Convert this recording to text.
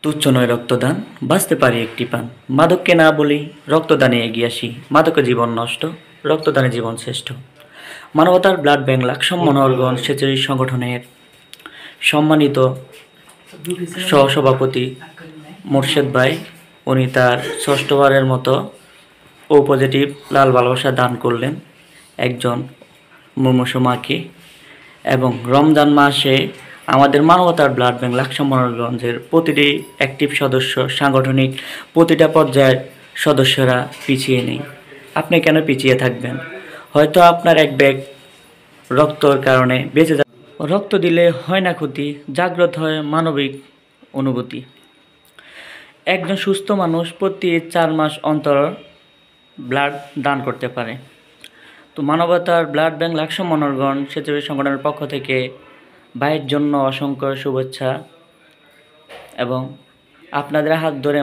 তুচ্ছ নয় রক্তদান, বাঁচতে পারি একটি পান। মাদককে না বলি, রক্তদানে এগিয়ে আসি। মাদকে জীবন নষ্ট, রক্তদানে জীবন শ্রেষ্ঠ। মানবতার ব্লাড ব্যাংক লাকসাম মনোহরগঞ্জ স্বেচ্ছাসেবী সংগঠনের সম্মানিত সহসভাপতি মোর্শেদ ভাই, উনি তার ষষ্ঠবারের মতো ও পজিটিভ লাল ভালোবাসা দান করলেন একজন মুমূর্ষু মাকে। এবং রমজান মাসে আমাদের মানবতার ব্লাড ব্যাংক লাকসাম মনোহরগঞ্জের প্রতিটি অ্যাক্টিভ সদস্য, সাংগঠনিক প্রতিটা পর্যায়ের সদস্যরা পিছিয়ে নেই। আপনি কেন পিছিয়ে থাকবেন? হয়তো আপনার এক ব্যাগ রক্তর কারণে বেঁচে যাবে। রক্ত দিলে হয় না ক্ষতি, জাগ্রত হয় মানবিক অনুভূতি। একজন সুস্থ মানুষ প্রতি 4 মাস অন্তর ব্লাড দান করতে পারে। তো মানবতার ব্লাড ব্যাংক লাকসাম মনোহরগঞ্জ স্বেচ্ছাসেবী সংগঠনের পক্ষ থেকে ভাইয়ের জন্য অসংখ্য শুভেচ্ছা এবং আপনাদের হাত ধরে